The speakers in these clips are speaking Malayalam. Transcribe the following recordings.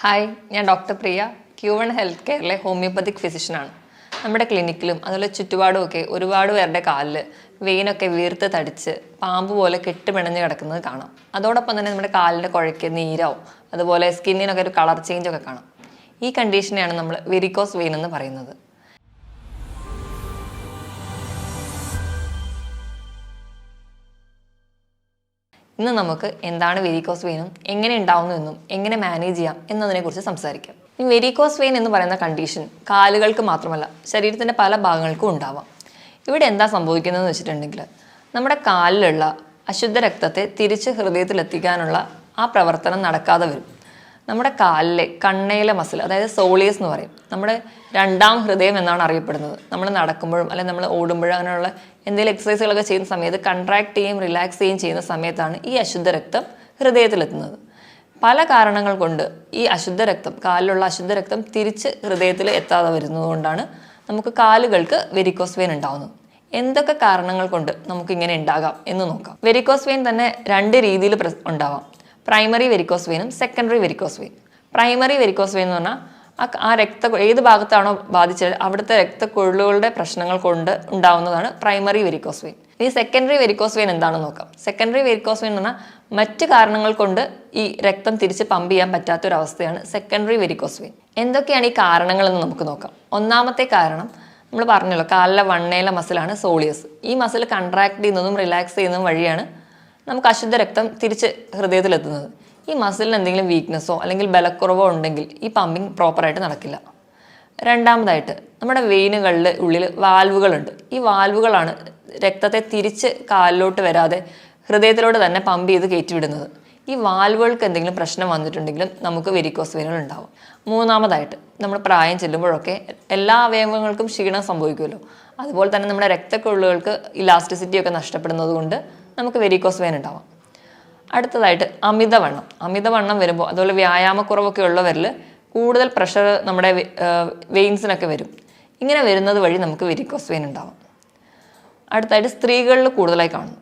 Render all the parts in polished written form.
ഹായ്, ഞാൻ ഡോക്ടർ പ്രിയ, Q1 ഹെൽത്ത് കെയറിലെ ഹോമിയോപ്പത്തിക് ഫിസിഷ്യനാണ്. നമ്മുടെ ക്ലിനിക്കിലും അതുപോലെ ചുറ്റുപാടുമൊക്കെ ഒരുപാട് പേരുടെ കാലിൽ വെയിനൊക്കെ വീർത്ത് തടിച്ച് പാമ്പ് പോലെ കെട്ടുപിണഞ്ഞ് കിടക്കുന്നത് കാണാം. അതോടൊപ്പം തന്നെ നമ്മുടെ കാലിൻ്റെ കുഴയ്ക്ക് നീരാവും, അതുപോലെ സ്കിന്നിനൊക്കെ ഒരു കളർ ചേഞ്ചൊക്കെ കാണാം. ഈ കണ്ടീഷനെയാണ് നമ്മൾ വെരിക്കോസ് വെയിൻ എന്ന് പറയുന്നത്. ഇന്ന് നമുക്ക് എന്താണ് വെരിക്കോസ് വെയിനും എങ്ങനെ ഉണ്ടാവുന്നതെന്നും എങ്ങനെ മാനേജ് ചെയ്യാം എന്നതിനെക്കുറിച്ച് സംസാരിക്കാം. ഈ വെരിക്കോസ് വെയിൻ എന്ന് പറയുന്ന കണ്ടീഷൻ കാലുകൾക്ക് മാത്രമല്ല ശരീരത്തിൻ്റെ പല ഭാഗങ്ങൾക്കും ഉണ്ടാവാം. ഇവിടെ എന്താ സംഭവിക്കുന്നതെന്ന് വെച്ചിട്ടുണ്ടെങ്കിൽ നമ്മുടെ കാലിലുള്ള അശുദ്ധ രക്തത്തെ തിരിച്ച് ഹൃദയത്തിലെത്തിക്കാനുള്ള ആ പ്രവർത്തനം നടക്കാതെ വരും. നമ്മുടെ കാലിലെ കണ്ണയിലെ മസിൽ, അതായത് സോളിയസ് എന്ന് പറയും, നമ്മുടെ രണ്ടാം ഹൃദയം എന്നാണ് അറിയപ്പെടുന്നത്. നമ്മൾ നടക്കുമ്പോഴും അല്ലെങ്കിൽ നമ്മൾ ഓടുമ്പോഴും അങ്ങനെയുള്ള എന്തെങ്കിലും എക്സസൈസുകളൊക്കെ ചെയ്യുന്ന സമയത്ത് കൺട്രാക്ട് ചെയ്യുകയും റിലാക്സ് ചെയ്യുകയും ചെയ്യുന്ന സമയത്താണ് ഈ അശുദ്ധ രക്തം ഹൃദയത്തിലെത്തുന്നത്. പല കാരണങ്ങൾ കൊണ്ട് ഈ അശുദ്ധ രക്തം, കാലിലുള്ള അശുദ്ധ രക്തം തിരിച്ച് ഹൃദയത്തിൽ എത്താതെ വരുന്നതുകൊണ്ടാണ് നമുക്ക് കാലുകൾക്ക് വെരിക്കോസ് വെയിൻ ഉണ്ടാവുന്നത്. എന്തൊക്കെ കാരണങ്ങൾ കൊണ്ട് നമുക്കിങ്ങനെ ഉണ്ടാകാം എന്ന് നോക്കാം. വെരിക്കോസ് വെയിൻ തന്നെ രണ്ട് രീതിയിൽ ഉണ്ടാവാം. പ്രൈമറി വെരിക്കോസ് വെയിനും secondary varicose vein. Primary varicose vein എന്ന് പറഞ്ഞാൽ ഏത് ഭാഗത്താണോ ബാധിച്ചത് അവിടുത്തെ രക്തക്കൊഴലുകളുടെ പ്രശ്നങ്ങൾ കൊണ്ട് ഉണ്ടാവുന്നതാണ് പ്രൈമറി വെരിക്കോസ് വെയിൻ. ഇനി സെക്കൻഡറി വെരിക്കോസ് വെയിൻ എന്താണെന്ന് നോക്കാം. സെക്കൻഡറി വെരിക്കോസ് വെയിൻ എന്ന് പറഞ്ഞാൽ മറ്റ് കാരണങ്ങൾ കൊണ്ട് ഈ രക്തം തിരിച്ച് പമ്പ് ചെയ്യാൻ പറ്റാത്തൊരവസ്ഥയാണ് സെക്കൻഡറി വെരിക്കോസ് വെയിൻ. എന്തൊക്കെയാണ് ഈ കാരണങ്ങളെന്ന് നമുക്ക് നോക്കാം. ഒന്നാമത്തെ കാരണം നമ്മൾ പറഞ്ഞല്ലോ, കാലിലെ വണ്ണയിലെ മസിലാണ് സോളിയസ്. ഈ മസിൽ കൺട്രാക്ട് ചെയ്യുന്നതും റിലാക്സ് ചെയ്യുന്നതും വഴിയാണ് നമുക്ക് അശുദ്ധ രക്തം തിരിച്ച് ഹൃദയത്തിലെത്തുന്നത്. ഈ മസിലിന് എന്തെങ്കിലും വീക്ക്നെസ്സോ അല്ലെങ്കിൽ ബലക്കുറവോ ഉണ്ടെങ്കിൽ ഈ പമ്പിങ് പ്രോപ്പറായിട്ട് നടക്കില്ല. രണ്ടാമതായിട്ട് നമ്മുടെ വെയിനുകളിൽ ഉള്ളിൽ വാൽവുകളുണ്ട്. ഈ വാൽവുകളാണ് രക്തത്തെ തിരിച്ച് കാലിലോട്ട് വരാതെ ഹൃദയത്തിലോട്ട് തന്നെ പമ്പ് ചെയ്ത് കയറ്റിവിടുന്നത്. ഈ വാൽവുകൾക്ക് എന്തെങ്കിലും പ്രശ്നം വന്നിട്ടുണ്ടെങ്കിലും നമുക്ക് വെരിക്കോസ് വെയിനുകൾ ഉണ്ടാവും. മൂന്നാമതായിട്ട് നമ്മൾ പ്രായം ചെല്ലുമ്പോഴൊക്കെ എല്ലാ അവയവങ്ങൾക്കും ക്ഷീണം സംഭവിക്കുമല്ലോ. അതുപോലെ തന്നെ നമ്മുടെ രക്തക്കൊഴലുകൾക്ക് ഇലാസ്റ്റിസിറ്റി ഒക്കെ നഷ്ടപ്പെടുന്നത് കൊണ്ട് നമുക്ക് വെരിക്കോസ് വെയിൻ ഉണ്ടാവാം. അടുത്തതായിട്ട് അമിതവണ്ണം വരുമ്പോൾ, അതുപോലെ വ്യായാമക്കുറവൊക്കെ ഉള്ളവരിൽ കൂടുതൽ പ്രഷർ നമ്മുടെ വെയിൻസിനൊക്കെ വരും. ഇങ്ങനെ വരുന്നത് വഴി നമുക്ക് വെരിക്കോസ് വെയിൻ ഉണ്ടാവാം. അടുത്തായിട്ട് സ്ത്രീകളിൽ കൂടുതലായി കാണുന്നു.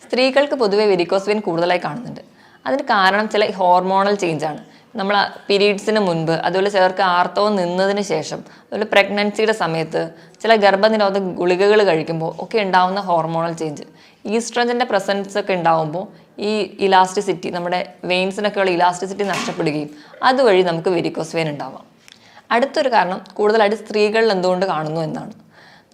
സ്ത്രീകൾക്ക് പൊതുവെ വെരിക്കോസ് വെയിൻ കൂടുതലായി കാണുന്നുണ്ട്. അതിന് കാരണം ചില ഹോർമോണൽ ചേഞ്ചാണ്. നമ്മൾ പീരീഡ്സിന് മുൻപ്, അതുപോലെ ചിലർക്ക് ആർത്തവം നിന്നതിന് ശേഷം, അതുപോലെ പ്രഗ്നൻസിയുടെ സമയത്ത്, ചില ഗർഭനിരോധക ഗുളികകൾ കഴിക്കുമ്പോൾ ഒക്കെ ഉണ്ടാവുന്ന ഹോർമോണൽ ചേഞ്ച്, ഈസ്ട്രജൻ്റെ പ്രസൻസ് ഒക്കെ ഉണ്ടാവുമ്പോൾ ഈ ഇലാസ്റ്റിസിറ്റി, നമ്മുടെ വെയിൻസിനൊക്കെയുള്ള ഇലാസ്റ്റിസിറ്റി നഷ്ടപ്പെടുകയും അതുവഴി നമുക്ക് വെരിക്കോസ് വെയിൻ ഉണ്ടാവാം. അടുത്തൊരു കാരണം കൂടുതലായിട്ട് സ്ത്രീകളിൽ എന്തുകൊണ്ട് കാണുന്നു എന്നാണ്.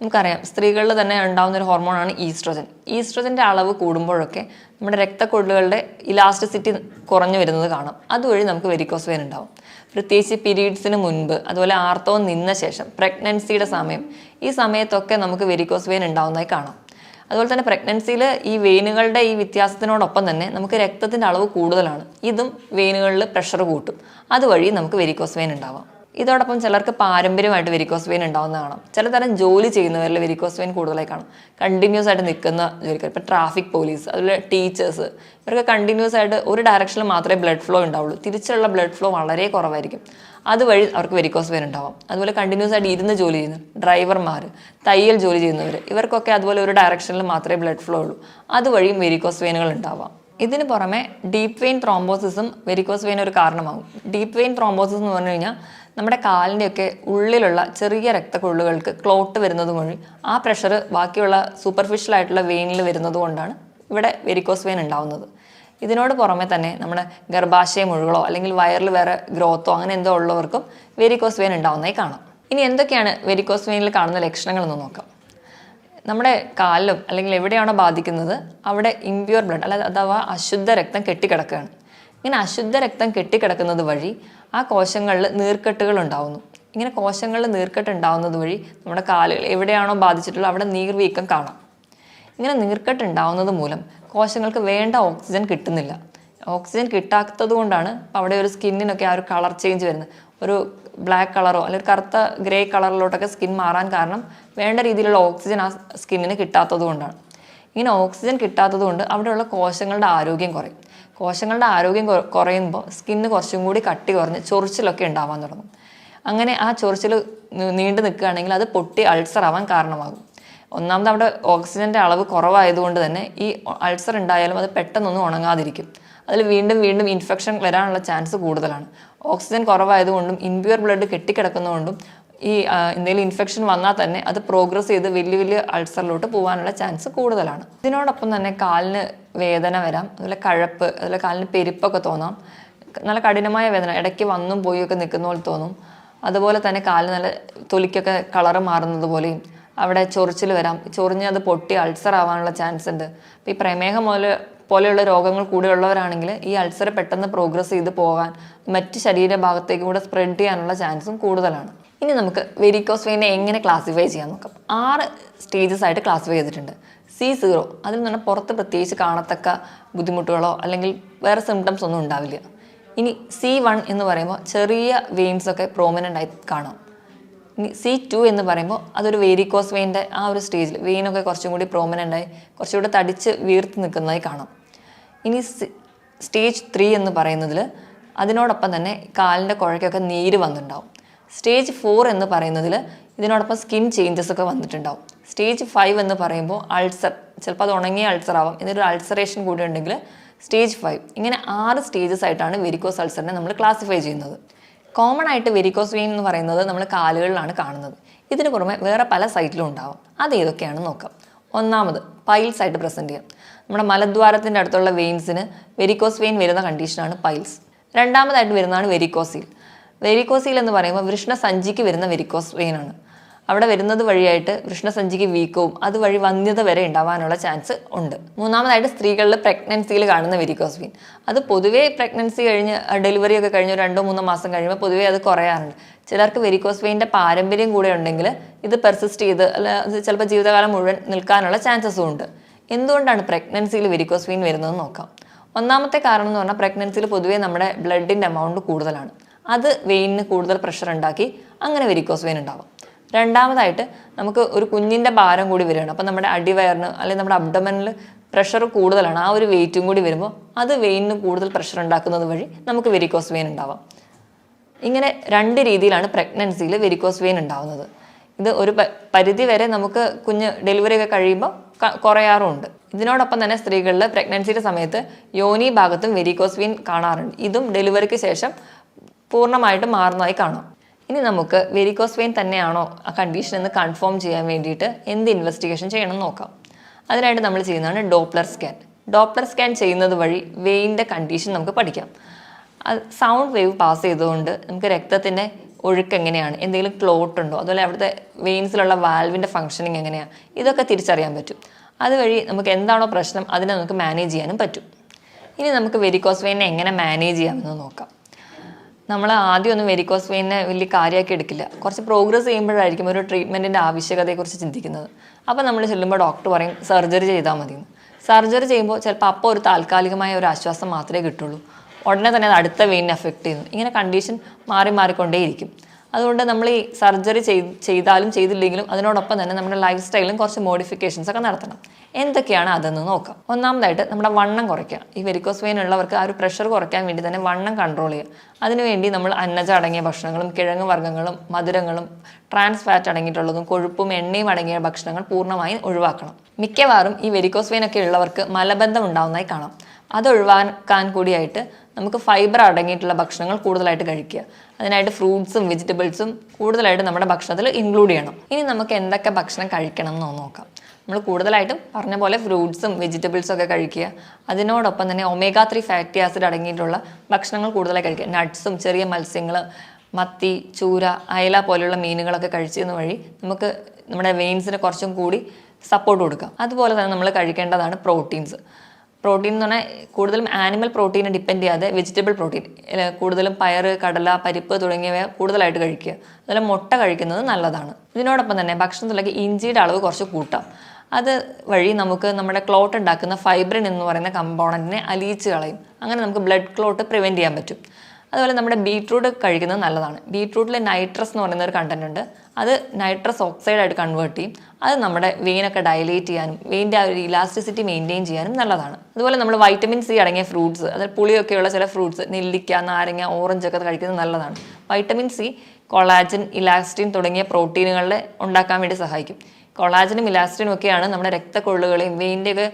നമുക്കറിയാം, സ്ത്രീകളിൽ തന്നെ ഉണ്ടാകുന്ന ഒരു ഹോർമോണാണ് ഈസ്ട്രജൻ. ഈസ്ട്രജൻ്റെ അളവ് കൂടുമ്പോഴൊക്കെ നമ്മുടെ രക്തക്കൊഴലുകളുടെ ഇലാസ്റ്റിസിറ്റി കുറഞ്ഞു വരുന്നത് കാണാം. അതുവഴി നമുക്ക് വെരിക്കോസ് വെയിൻ ഉണ്ടാവും. പ്രത്യേകിച്ച് പീരീഡ്സിന് മുൻപ്, അതുപോലെ ആർത്തവം നിന്ന ശേഷം, പ്രഗ്നൻസിയുടെ സമയം, ഈ സമയത്തൊക്കെ നമുക്ക് വെരിക്കോസ് വെയിൻ ഉണ്ടാവുന്നതായി കാണാം. അതുപോലെ തന്നെ പ്രഗ്നൻസിയിൽ ഈ വെയിനുകളുടെ ഈ വ്യത്യാസത്തിനോടൊപ്പം തന്നെ നമുക്ക് രക്തത്തിൻ്റെ അളവ് കൂടുതലാണ്. ഇതും വെയിനുകളിൽ പ്രഷർ കൂട്ടും. അതുവഴി നമുക്ക് വെരിക്കോസ് വെയിൻ ഉണ്ടാവാം. ഇതോടൊപ്പം ചിലർക്ക് പാരമ്പര്യമായിട്ട് വെരിക്കോസ് വെയിൻ ഉണ്ടാവുന്ന കാണാം. ചിലതരം ജോലി ചെയ്യുന്നവരിൽ വെരിക്കോസ് വെയിൻ കൂടുതലായി കാണും. കണ്ടിന്യൂസ് ആയിട്ട് നിൽക്കുന്ന ജോലിക്കാർ, ഇപ്പോൾ ട്രാഫിക് പോലീസ്, അതുപോലെ ടീച്ചേഴ്സ്, ഇവർക്ക് കണ്ടിന്യൂസ് ആയിട്ട് ഒരു ഡയറക്ഷനിൽ മാത്രമേ ബ്ലഡ് ഫ്ലോ ഉണ്ടാവുള്ളൂ. തിരിച്ചുള്ള ബ്ലഡ് ഫ്ലോ വളരെ കുറവായിരിക്കും. അതുവഴി അവർക്ക് വെരിക്കോസ് വെയിൻ ഉണ്ടാവാം. അതുപോലെ കണ്ടിന്യൂസ് ആയിട്ട് ഇരുന്ന് ജോലി ചെയ്യുന്ന ഡ്രൈവർമാർ, തയ്യൽ ജോലി ചെയ്യുന്നവർ, ഇവർക്കൊക്കെ അതുപോലെ ഒരു ഡയറക്ഷനിൽ മാത്രമേ ബ്ലഡ് ഫ്ലോ ഉള്ളൂ. അതുവഴിയും വെരിക്കോസ് വെയിനുകൾ ഉണ്ടാവാം. ഇതിന് പുറമെ ഡീപ്പ് വെയിൻ ത്രോംബോസിസും വെരിക്കോസ് വെയിൻ ഒരു കാരണമാകും. ഡീപ്പ് വെയിൻ ത്രോംബോസിസ് എന്ന് പറഞ്ഞു കഴിഞ്ഞാൽ നമ്മുടെ കാലിൻ്റെയൊക്കെ ഉള്ളിലുള്ള ചെറിയ രക്തക്കൊഴലുകൾക്ക് ക്ലോട്ട് വരുന്നത് വഴി ആ പ്രഷർ ബാക്കിയുള്ള സൂപ്പർഫിഷ്യൽ ആയിട്ടുള്ള വെയിനിൽ വരുന്നത് കൊണ്ടാണ് ഇവിടെ വെരിക്കോസ് വെയിൻ ഉണ്ടാവുന്നത്. ഇതിനോട് പുറമെ തന്നെ നമ്മുടെ ഗർഭാശയ മുഴകളോ അല്ലെങ്കിൽ വയറിൽ വേറെ ഗ്രോത്തോ അങ്ങനെ എന്തോ ഉള്ളവർക്കും വെരിക്കോസ് വെയിൻ ഉണ്ടാവുന്നതായി കാണാം. ഇനി എന്തൊക്കെയാണ് വെരിക്കോസ് വെയിനിൽ കാണുന്ന ലക്ഷണങ്ങളെന്ന് നോക്കാം. നമ്മുടെ കാലിലും അല്ലെങ്കിൽ എവിടെയാണോ ബാധിക്കുന്നത് അവിടെ ഇംപ്യൂർ ബ്ലഡ്, അഥവാ അശുദ്ധ രക്തം കെട്ടിക്കിടക്കുകയാണ്. ഇങ്ങനെ അശുദ്ധ രക്തം കെട്ടിക്കിടക്കുന്നത് വഴി ആ കോശങ്ങളിൽ നീർക്കെട്ടുകൾ ഉണ്ടാവുന്നു. ഇങ്ങനെ കോശങ്ങളിൽ നീർക്കെട്ട് ഉണ്ടാവുന്നത് വഴി നമ്മുടെ കാലുകൾ എവിടെയാണോ ബാധിച്ചിട്ടുള്ളത് അവിടെ നീർവീക്കം കാണാം. ഇങ്ങനെ നീർക്കെട്ട് ഉണ്ടാവുന്നത് മൂലം കോശങ്ങൾക്ക് വേണ്ട ഓക്സിജൻ കിട്ടുന്നില്ല. ഓക്സിജൻ കിട്ടാത്തത് കൊണ്ടാണ് അവിടെ ഒരു സ്കിന്നിനൊക്കെ ആ ഒരു കളർ ചേഞ്ച് വരുന്നത്. ഒരു ബ്ലാക്ക് കളറോ അല്ലെങ്കിൽ കറുത്ത ഗ്രേ കളറിലോട്ടൊക്കെ സ്കിൻ മാറാൻ കാരണം വേണ്ട രീതിയിലുള്ള ഓക്സിജൻ ആ സ്കിന്നിന് കിട്ടാത്തത് കൊണ്ടാണ്. ഇങ്ങനെ ഓക്സിജൻ കിട്ടാത്തത് കൊണ്ട് അവിടെയുള്ള കോശങ്ങളുടെ ആരോഗ്യം കുറയും. കോശങ്ങളുടെ ആരോഗ്യം കുറയുമ്പോൾ സ്കിന്ന് കുറച്ചും കൂടി കട്ടി കുറഞ്ഞ് ചൊറിച്ചിലൊക്കെ ഉണ്ടാവാൻ തുടങ്ങും. അങ്ങനെ ആ ചൊറിച്ചിൽ നീണ്ടു നിൽക്കുകയാണെങ്കിൽ അത് പൊട്ടി അൾസർ ആവാൻ കാരണമാകും. ഒന്നാമത് അവിടെ ഓക്സിജൻ്റെ അളവ് കുറവായതുകൊണ്ട് തന്നെ ഈ അൾസർ ഉണ്ടായാലും അത് പെട്ടെന്നൊന്നും ഉണങ്ങാതിരിക്കും. അതിൽ വീണ്ടും വീണ്ടും ഇൻഫെക്ഷൻ വരാനുള്ള ചാൻസ് കൂടുതലാണ്. ഓക്സിജൻ കുറവായതുകൊണ്ടും ഇംപ്യൂർ ബ്ലഡ് കെട്ടിക്കിടക്കുന്നതുകൊണ്ടും ഈ എന്തെങ്കിലും ഇൻഫെക്ഷൻ വന്നാൽ തന്നെ അത് പ്രോഗ്രസ് ചെയ്ത് വലിയ വലിയ അൾസറിലോട്ട് പോകാനുള്ള ചാൻസ് കൂടുതലാണ്. ഇതിനോടൊപ്പം തന്നെ കാലിന് വേദന വരാം, അതുപോലെ കഴപ്പ്, അതുപോലെ കാലിന് പെരുപ്പൊക്കെ തോന്നാം, നല്ല കഠിനമായ വേദന, ഇടയ്ക്ക് വന്നും പോയൊക്കെ നിൽക്കുന്ന പോലെ തോന്നും. അതുപോലെ തന്നെ കാലിന് നല്ല തൊലിക്കൊക്കെ കളറ് മാറുന്നത് പോലെയും അവിടെ ചൊറിച്ചിൽ വരാം, ചൊറിഞ്ഞ് അത് പൊട്ടി അൾസർ ആവാനുള്ള ചാൻസ് ഉണ്ട്. അപ്പോൾ ഈ പ്രമേഹം പോലെയുള്ള രോഗങ്ങൾ കൂടെയുള്ളവരാണെങ്കിൽ ഈ അൾസർ പെട്ടെന്ന് പ്രോഗ്രസ് ചെയ്ത് പോകാൻ മറ്റ് ശരീരഭാഗത്തേക്ക് കൂടെ സ്പ്രെഡ് ചെയ്യാനുള്ള ചാൻസും കൂടുതലാണ്. ഇനി നമുക്ക് വെരിക്കോസ് വെയിനെ എങ്ങനെ ക്ലാസിഫൈ ചെയ്യാൻ നോക്കാം. 6 സ്റ്റേജസ് ആയിട്ട് ക്ലാസിഫൈ ചെയ്തിട്ടുണ്ട്. C0 അതിൽ നിന്ന് പുറത്ത് പ്രത്യേകിച്ച് കാണത്തക്ക ബുദ്ധിമുട്ടുകളോ അല്ലെങ്കിൽ വേറെ സിംറ്റംസ് ഒന്നും ഉണ്ടാവില്ല. ഇനി C1 എന്ന് പറയുമ്പോൾ ചെറിയ വെയിൻസ് ഒക്കെ പ്രോമിനൻ്റ് ആയി കാണാം. ഇനി C2 എന്ന് പറയുമ്പോൾ അതൊരു വെരിക്കോസ് വെയിൻ്റെ ആ ഒരു സ്റ്റേജിൽ വെയിനൊക്കെ കുറച്ചും കൂടി പ്രോമിനൻ്റ് ആയി കുറച്ചുകൂടി തടിച്ച് വീർത്ത് നിൽക്കുന്നതായി കാണാം. ഇനി സ്റ്റേജ് 3 എന്ന് പറയുന്നതിൽ അതിനോടൊപ്പം തന്നെ കാലിൻ്റെ കുഴയ്ക്കൊക്കെ നീര് വന്നിട്ടുണ്ടാവും. സ്റ്റേജ് 4 എന്ന് പറയുന്നതിൽ ഇതിനോടൊപ്പം സ്കിൻ ചേഞ്ചസ് ഒക്കെ വന്നിട്ടുണ്ടാവും. സ്റ്റേജ് 5 എന്ന് പറയുമ്പോൾ അൾസർ, ചിലപ്പോൾ അത് ഉണങ്ങിയ അൾസർ ആവാം, ഇതിനൊരു അൾസറേഷൻ കൂടി ഉണ്ടെങ്കിൽ സ്റ്റേജ് 5. ഇങ്ങനെ 6 സ്റ്റേജസ് ആയിട്ടാണ് വെരിക്കോസ് അൾസറിനെ നമ്മൾ ക്ലാസിഫൈ ചെയ്യുന്നത്. കോമൺ ആയിട്ട് വെരിക്കോസ് വെയിൻ എന്ന് പറയുന്നത് നമ്മൾ കാലുകളിലാണ് കാണുന്നത്. ഇതിന് പുറമെ വേറെ പല സൈറ്റിലും ഉണ്ടാവും. അത് ഏതൊക്കെയാണെന്ന് നോക്കാം. ഒന്നാമത് പൈൽസ് ആയിട്ട് പ്രസൻറ്റ് ചെയ്യാം. നമ്മുടെ മലദ്വാരത്തിൻ്റെ അടുത്തുള്ള വെയിൻസിന് വെരിക്കോസ് വെയിൻ വരുന്ന കണ്ടീഷനാണ് പൈൽസ്. രണ്ടാമതായിട്ട് വരുന്നതാണ് വെരിക്കോസീൽ. വെരിക്കോസീൽ എന്ന് പറയുമ്പോൾ വൃഷ്ണസഞ്ചിക്ക് വരുന്ന വെരിക്കോസ് വെയിനാണ്. അവിടെ വരുന്നത് വഴിയായിട്ട് വൃഷ്ണസഞ്ചിക്ക് വീക്കവും അതുവഴി വന്ധ്യത വരെ ഉണ്ടാവാനുള്ള ചാൻസ് ഉണ്ട്. മൂന്നാമതായിട്ട് സ്ത്രീകളിൽ പ്രഗ്നൻസിയിൽ കാണുന്ന വെരിക്കോസ് വെയിൻ. അത് പൊതുവേ പ്രഗ്നൻസി കഴിഞ്ഞ് ഡെലിവറി ഒക്കെ കഴിഞ്ഞ് 2-3 മാസം കഴിയുമ്പോൾ പൊതുവേ അത് കുറയാറുണ്ട്. ചിലർക്ക് വെരിക്കോസ് വെയിൻ്റെ പാരമ്പര്യം കൂടെ ഉണ്ടെങ്കിൽ ഇത് പെർസിസ്റ്റ് ചെയ്ത് അത് ചിലപ്പോൾ ജീവിതകാലം മുഴുവൻ നിൽക്കാനുള്ള ചാൻസസും ഉണ്ട്. എന്തുകൊണ്ടാണ് പ്രഗ്നൻസിയിൽ വെരിക്കോസ് വെയിൻ വരുന്നതെന്ന് നോക്കാം. ഒന്നാമത്തെ കാരണം എന്ന് പറഞ്ഞാൽ പ്രഗ്നൻസിയിൽ പൊതുവേ നമ്മുടെ ബ്ലഡിൻ്റെ എമൗണ്ട് കൂടുതലാണ്. അത് വെയിനിന് കൂടുതൽ പ്രഷർ ഉണ്ടാക്കി അങ്ങനെ വെരിക്കോസ് വെയിൻ ഉണ്ടാവും. രണ്ടാമതായിട്ട് നമുക്ക് ഒരു കുഞ്ഞിൻ്റെ ഭാരം കൂടി വരികയാണ്. അപ്പോൾ നമ്മുടെ അടിവയറിന് അല്ലെങ്കിൽ നമ്മുടെ അബ്ഡമനിൽ പ്രഷർ കൂടുതലാണ്. ആ ഒരു വെയിറ്റും കൂടി വരുമ്പോൾ അത് വെയിനിന് കൂടുതൽ പ്രഷർ ഉണ്ടാക്കുന്നത് വഴി നമുക്ക് വെരിക്കോസ് വെയിൻ ഉണ്ടാവാം. ഇങ്ങനെ 2 രീതിയിലാണ് പ്രഗ്നൻസിയിൽ വെരിക്കോസ് വെയിൻ ഉണ്ടാവുന്നത്. ഇത് ഒരു പരിധി വരെ നമുക്ക് കുഞ്ഞ് ഡെലിവറി ഒക്കെ കഴിയുമ്പോൾ കുറയാറുമുണ്ട്. ഇതിനോടൊപ്പം തന്നെ സ്ത്രീകളിൽ പ്രഗ്നൻസിയുടെ സമയത്ത് യോനി ഭാഗത്തും വെരിക്കോസ് വെയിൻ കാണാറുണ്ട്. ഇതും ഡെലിവറിക്ക് ശേഷം പൂർണ്ണമായിട്ടും മാറുന്നതായി കാണാം. ഇനി നമുക്ക് വെരിക്കോസ് വെയിൻ തന്നെയാണോ ആ കണ്ടീഷൻ എന്ന് കൺഫേം ചെയ്യാൻ വേണ്ടിയിട്ട് എന്ത് ഇൻവെസ്റ്റിഗേഷൻ ചെയ്യണം എന്ന് നോക്കാം. അതിനായിട്ട് നമ്മൾ ചെയ്യുന്നതാണ് ഡോപ്ലർ സ്കാൻ. ഡോപ്ലർ സ്കാൻ ചെയ്യുന്നത് വഴി വെയിൻ്റെ കണ്ടീഷൻ നമുക്ക് പഠിക്കാം. അത് സൗണ്ട് വേവ് പാസ് ചെയ്തുകൊണ്ട് നമുക്ക് രക്തത്തിൻ്റെ ഒഴുക്ക് എങ്ങനെയാണ്, എന്തെങ്കിലും ക്ലോട്ട് ഉണ്ടോ, അതുപോലെ അവിടുത്തെ വെയിൻസിലുള്ള വാൽവിൻ്റെ ഫങ്ഷനിങ് എങ്ങനെയാണ്, ഇതൊക്കെ തിരിച്ചറിയാൻ പറ്റും. അതുവഴി നമുക്ക് എന്താണോ പ്രശ്നം അതിനെ നമുക്ക് മാനേജ് ചെയ്യാനും പറ്റും. ഇനി നമുക്ക് വെരിക്കോസ് വെയിനെ എങ്ങനെ മാനേജ് ചെയ്യാമെന്ന് നോക്കാം. നമ്മൾ ആദ്യമൊന്നും വെരിക്കോസ് വെയിനെ വലിയ കാര്യമാക്കി എടുക്കില്ല. കുറച്ച് പ്രോഗ്രസ് ചെയ്യുമ്പോഴായിരിക്കും ഒരു ട്രീറ്റ്മെൻറ്റിൻ്റെ ആവശ്യകതയെക്കുറിച്ച് ചിന്തിക്കുന്നത്. അപ്പോൾ നമ്മൾ ചെല്ലുമ്പോൾ ഡോക്ടർ പറയും സർജറി ചെയ്താൽ മതിയെന്ന്. സർജറി ചെയ്യുമ്പോൾ ചിലപ്പോൾ അപ്പോൾ ഒരു താൽക്കാലികമായ ഒരു ആശ്വാസം മാത്രമേ കിട്ടുള്ളൂ. ഉടനെ തന്നെ അത് അടുത്ത വെയിനെ എഫക്റ്റ് ചെയ്യുന്നു. ഇങ്ങനെ കണ്ടീഷൻ മാറിക്കൊണ്ടേയിരിക്കും. അതുകൊണ്ട് നമ്മൾ ഈ സർജറി ചെയ്താലും ചെയ്തില്ലെങ്കിലും അതിനോടൊപ്പം തന്നെ നമ്മുടെ ലൈഫ് സ്റ്റൈലിലും കുറച്ച് മോഡിഫിക്കേഷൻസ് ഒക്കെ നടത്തണം. എന്തൊക്കെയാണ് അതെന്ന് നോക്കാം. ഒന്നാമതായിട്ട് നമ്മുടെ വണ്ണം കുറയ്ക്കുക. ഈ വെരിക്കോസ് വെയിൻ ഉള്ളവർക്ക് ആ ഒരു പ്രഷർ കുറയ്ക്കാൻ വേണ്ടി തന്നെ വണ്ണം കൺട്രോൾ ചെയ്യുക. അതിനുവേണ്ടി നമ്മൾ അന്നജം അടങ്ങിയ ഭക്ഷണങ്ങളും കിഴങ്ങ് വർഗ്ഗങ്ങളും മധുരങ്ങളും ട്രാൻസ് ഫാറ്റ് അടങ്ങിയിട്ടുള്ളതും കൊഴുപ്പും എണ്ണയും അടങ്ങിയ ഭക്ഷണങ്ങൾ പൂർണ്ണമായും ഒഴിവാക്കണം. മിക്കവാറും ഈ വെരിക്കോസ് വെയിൻ ഒക്കെ ഉള്ളവർക്ക് മലബന്ധം ഉണ്ടാവുന്നതായി കാണാം. അത് ഒഴിവാക്കാൻ കൂടിയായിട്ട് നമുക്ക് ഫൈബർ അടങ്ങിയിട്ടുള്ള ഭക്ഷണങ്ങൾ കൂടുതലായിട്ട് കഴിക്കുക. അതിനായിട്ട് ഫ്രൂട്ട്സും വെജിറ്റബിൾസും കൂടുതലായിട്ട് നമ്മുടെ ഭക്ഷണത്തിൽ ഇൻക്ലൂഡ് ചെയ്യണം. ഇനി നമുക്ക് എന്തൊക്കെ ഭക്ഷണം കഴിക്കണം എന്ന് നോക്കാം. നമ്മൾ കൂടുതലായിട്ടും പറഞ്ഞ പോലെ ഫ്രൂട്ട്സും വെജിറ്റബിൾസും ഒക്കെ കഴിക്കുക. അതിനോടൊപ്പം തന്നെ ഒമേഗ 3 ഫാറ്റി ആസിഡ് അടങ്ങിയിട്ടുള്ള ഭക്ഷണങ്ങൾ കൂടുതലായി കഴിക്കുക. നട്ട്സും ചെറിയ മത്സ്യങ്ങൾ, മത്തി, ചൂര, അയല പോലെയുള്ള മീനുകളൊക്കെ കഴിച്ചതിന് വഴി നമുക്ക് നമ്മുടെ വെയിൻസിന് കുറച്ചും കൂടി സപ്പോർട്ട് കൊടുക്കാം. അതുപോലെ തന്നെ നമ്മൾ കഴിക്കേണ്ടതാണ് പ്രോട്ടീൻസ്. പ്രോട്ടീൻ എന്ന് പറഞ്ഞാൽ കൂടുതലും ആനിമൽ പ്രോട്ടീനെ ഡിപ്പെൻഡ് ചെയ്യാതെ വെജിറ്റബിൾ പ്രോട്ടീൻ, കൂടുതലും പയർ, കടല, പരിപ്പ് തുടങ്ങിയവ കൂടുതലായിട്ട് കഴിക്കുക. അതുപോലെ മുട്ട കഴിക്കുന്നത് നല്ലതാണ്. ഇതിനോടൊപ്പം തന്നെ ഭക്ഷണത്തിലേക്ക് ഇഞ്ചിയുടെ അളവ് കുറച്ച് കൂട്ടാം. അത് വഴി നമുക്ക് നമ്മുടെ ക്ലോട്ട് ഉണ്ടാക്കുന്ന ഫൈബ്രിൻ എന്ന് പറയുന്ന കമ്പോണൻറ്റിനെ അലിയിച്ച് കളയും. അങ്ങനെ നമുക്ക് ബ്ലഡ് ക്ലോട്ട് പ്രിവെൻറ്റ് ചെയ്യാൻ പറ്റും. അതുപോലെ നമ്മുടെ ബീട്രൂട്ട് കഴിക്കുന്നത് നല്ലതാണ്. ബീട്രൂട്ടിൽ നൈട്രസ് എന്ന് പറയുന്ന ഒരു കണ്ടന്റ് ഉണ്ട്. അത് നൈട്രസ് ഓക്സൈഡായിട്ട് കൺവേർട്ട് ചെയ്യും. അത് നമ്മുടെ വെയിനൊക്കെ ഡയലേറ്റ് ചെയ്യാനും വെയിൻ്റെ ആ ഒരു ഇലാസ്റ്റിസിറ്റി മെയിൻറ്റെയിൻ ചെയ്യാനും നല്ലതാണ്. അതുപോലെ നമ്മൾ വൈറ്റമിൻ സി അടങ്ങിയ ഫ്രൂട്ട്സ്, അതായത് പുളിയൊക്കെയുള്ള ചില ഫ്രൂട്ട്സ്, നെല്ലിക്ക, നാരങ്ങ, ഓറഞ്ച് ഒക്കെ കഴിക്കുന്നത് നല്ലതാണ്. വൈറ്റമിൻ സി കൊളാജൻ, ഇലാസ്റ്റിൻ തുടങ്ങിയ പ്രോട്ടീനുകളെ ഉണ്ടാക്കാൻ വേണ്ടി സഹായിക്കും. കൊളാജനും ഇലാസ്റ്റിനും ഒക്കെയാണ് നമ്മുടെ രക്തക്കൊള്ളുകളെയും വെയിൻ്റെയൊക്കെ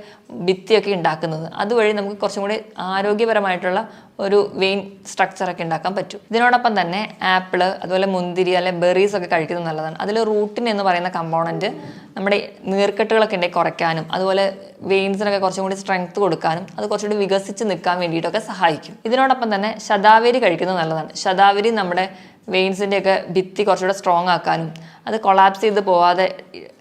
ഭിത്തിയൊക്കെ ഉണ്ടാക്കുന്നത്. അതുവഴി നമുക്ക് കുറച്ചും കൂടി ആരോഗ്യപരമായിട്ടുള്ള ഒരു വെയിൻ സ്ട്രക്ചറൊക്കെ ഉണ്ടാക്കാൻ പറ്റും. ഇതിനോടൊപ്പം തന്നെ ആപ്പിള്, അതുപോലെ മുന്തിരി അല്ലെ ബെറീസ് ഒക്കെ കഴിക്കുന്നത് നല്ലതാണ്. അതിൽ റൂട്ടിൻ എന്ന് പറയുന്ന കമ്പോണൻറ്റ് നമ്മുടെ നീർക്കെട്ടുകളൊക്കെ ഉണ്ടെങ്കിൽ കുറയ്ക്കാനും അതുപോലെ വെയിൻസിനൊക്കെ കുറച്ചും കൂടി സ്ട്രെങ്ത് കൊടുക്കാനും അത് കുറച്ചുകൂടി വികസിച്ച് നിൽക്കാൻ വേണ്ടിയിട്ടൊക്കെ സഹായിക്കും. ഇതിനോടൊപ്പം തന്നെ ശതാവരി കഴിക്കുന്നത് നല്ലതാണ്. ശതാവരി നമ്മുടെ വെയിൻസിൻ്റെയൊക്കെ ഭിത്തി കുറച്ചുകൂടെ സ്ട്രോങ് ആക്കാനും അത് കൊളാപ്സ് ചെയ്ത് പോവാതെ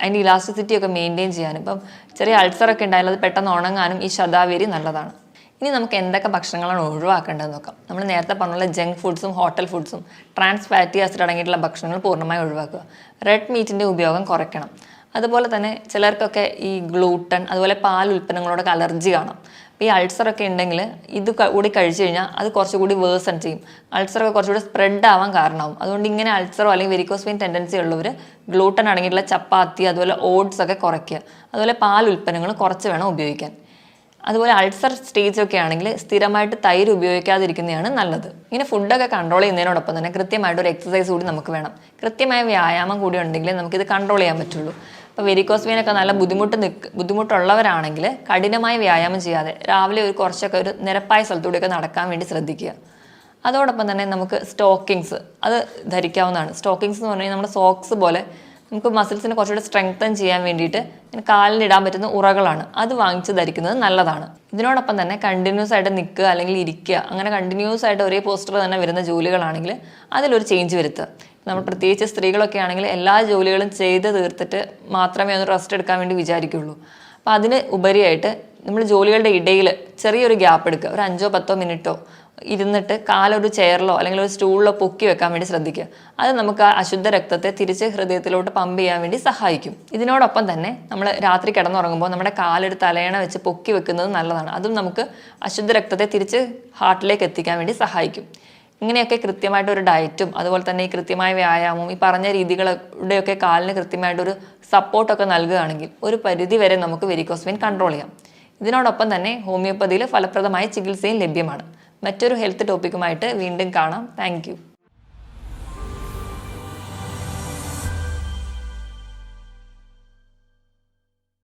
അതിൻ്റെ ഇലാസ്റ്റിസിറ്റി ഒക്കെ മെയിൻറ്റെയിൻ ചെയ്യാനും ഇപ്പം ചെറിയ അൾസറൊക്കെ ഉണ്ടായാലും അത് പെട്ടെന്ന് ഉണങ്ങാനും ഈ ശതാവരി നല്ലതാണ്. ഇനി നമുക്ക് എന്തൊക്കെ ഭക്ഷണങ്ങളാണ് ഒഴിവാക്കേണ്ടതെന്ന് നോക്കാം. നമ്മൾ നേരത്തെ പറഞ്ഞ ജങ്ക് ഫുഡ്സും ഹോട്ടൽ ഫുഡ്സും ട്രാൻസ് ഫാറ്റി ആസിഡ് അടങ്ങിയിട്ടുള്ള ഭക്ഷണങ്ങൾ പൂർണ്ണമായി ഒഴിവാക്കുക. റെഡ് മീറ്റിൻ്റെ ഉപയോഗം കുറയ്ക്കണം. അതുപോലെ തന്നെ ചിലർക്കൊക്കെ ഈ ഗ്ലൂട്ടൺ അതുപോലെ പാൽ ഉൽപ്പന്നങ്ങളോടൊക്കെ അലർജി കാണാം. അപ്പോൾ ഈ അൾസറൊക്കെ ഉണ്ടെങ്കിൽ ഇത് കൂടി കഴിച്ചു കഴിഞ്ഞാൽ അത് കുറച്ചുകൂടി വേഴ്സൺ ചെയ്യും. അൾസറൊക്കെ കുറച്ചുകൂടി സ്പ്രെഡ് ആവാൻ കാരണമാവും. അതുകൊണ്ട് ഇങ്ങനെ അൾസറോ അല്ലെങ്കിൽ വെരിക്കോസ് വെയിൻ ടെൻഡൻസി ഉള്ളവർ ഗ്ലൂട്ടൺ അടങ്ങിയിട്ടുള്ള ചപ്പാത്തി അതുപോലെ ഓട്സ് ഒക്കെ കുറയ്ക്കുക. അതുപോലെ പാൽ ഉൽപ്പന്നങ്ങൾ കുറച്ച് വേണം ഉപയോഗിക്കാൻ. അതുപോലെ അൾസർ സ്റ്റേജ് ഒക്കെ ആണെങ്കിൽ സ്ഥിരമായിട്ട് തൈര് ഉപയോഗിക്കാതിരിക്കുന്നതാണ് നല്ലത്. ഇങ്ങനെ ഫുഡൊക്കെ കൺട്രോൾ ചെയ്യുന്നതിനോടൊപ്പം തന്നെ കൃത്യമായിട്ട് ഒരു എക്സസൈസ് കൂടി നമുക്ക് വേണം. കൃത്യമായ വ്യായാമം കൂടി ഉണ്ടെങ്കിൽ നമുക്കിത് കൺട്രോൾ ചെയ്യാൻ പറ്റുള്ളൂ. അപ്പോൾ വെരിക്കോസ് വെയിനൊക്കെ നല്ല ബുദ്ധിമുട്ടുള്ളവരാണെങ്കിൽ കഠിനമായ വ്യായാമം ചെയ്യാതെ രാവിലെ കുറച്ചൊക്കെ ഒരു നിരപ്പായ സ്ഥലത്തൂടെയൊക്കെ നടക്കാൻ വേണ്ടി ശ്രദ്ധിക്കുക. അതോടൊപ്പം തന്നെ നമുക്ക് സ്റ്റോക്കിങ്സ് അത് ധരിക്കാവുന്നതാണ്. സ്റ്റോക്കിങ്സ് എന്ന് പറഞ്ഞാൽ നമ്മുടെ സോക്സ് പോലെ നമുക്ക് മസിൽസിനെ കുറച്ചുകൂടി സ്ട്രെങ്തൻ ചെയ്യാൻ വേണ്ടിയിട്ട് കാലിലിടാൻ പറ്റുന്ന ഉറകളാണ്. അത് വാങ്ങിച്ച് ധരിക്കുന്നത് നല്ലതാണ്. ഇതിനോടൊപ്പം തന്നെ കണ്ടിന്യൂസ് ആയിട്ട് നിൽക്കുക അല്ലെങ്കിൽ ഇരിക്കുക അങ്ങനെ കണ്ടിന്യൂസ് ആയിട്ട് ഒരേ പോസ്റ്ററിൽ തന്നെ വരുന്ന ജോലികളാണെങ്കിൽ അതിലൊരു ചേഞ്ച് വരുത്തുക. നമ്മൾ പ്രത്യേകിച്ച് സ്ത്രീകളൊക്കെ ആണെങ്കിൽ എല്ലാ ജോലികളും ചെയ്ത് തീർത്തിട്ട് മാത്രമേ ഒന്ന് റെസ്റ്റ് എടുക്കാൻ വേണ്ടി വിചാരിക്കുള്ളൂ. അപ്പോൾ അതിന് ഉപരിയായിട്ട് നമ്മൾ ജോലികളുടെ ഇടയിൽ ചെറിയൊരു ഗ്യാപ്പ് എടുക്കുക. ഒരു 5-10 മിനിറ്റോ ഇരുന്നിട്ട് കാലൊരു ചെയറിലോ അല്ലെങ്കിൽ ഒരു സ്റ്റൂളിലോ പൊക്കി വെക്കാൻ വേണ്ടി ശ്രദ്ധിക്കുക. അത് നമുക്ക് ആ അശുദ്ധ രക്തത്തെ തിരിച്ച് ഹൃദയത്തിലോട്ട് പമ്പ് ചെയ്യാൻ വേണ്ടി സഹായിക്കും. ഇതിനോടൊപ്പം തന്നെ നമ്മൾ രാത്രി കിടന്നുറങ്ങുമ്പോൾ നമ്മുടെ കാലൊരു തലയണ വെച്ച് പൊക്കി വെക്കുന്നത് നല്ലതാണ്. അതും നമുക്ക് അശുദ്ധ രക്തത്തെ തിരിച്ച് ഹാർട്ടിലേക്ക് എത്തിക്കാൻ വേണ്ടി സഹായിക്കും. ഇങ്ങനെയൊക്കെ കൃത്യമായിട്ടൊരു ഡയറ്റും അതുപോലെ തന്നെ ഈ കൃത്യമായ വ്യായാമവും ഈ പറഞ്ഞ രീതികളുടെയൊക്കെ കാലിന് കൃത്യമായിട്ടൊരു സപ്പോർട്ടൊക്കെ നൽകുകയാണെങ്കിൽ ഒരു പരിധി വരെ നമുക്ക് വെരിക്കോസ് വെയിൻ കൺട്രോൾ ചെയ്യാം. ഇതിനോടൊപ്പം തന്നെ ഹോമിയോപ്പതിയിൽ ഫലപ്രദമായ ചികിത്സയും ലഭ്യമാണ്. മറ്റൊരു ഹെൽത്ത് ടോപ്പിക്കുമായിട്ട് വീണ്ടും കാണാം. താങ്ക്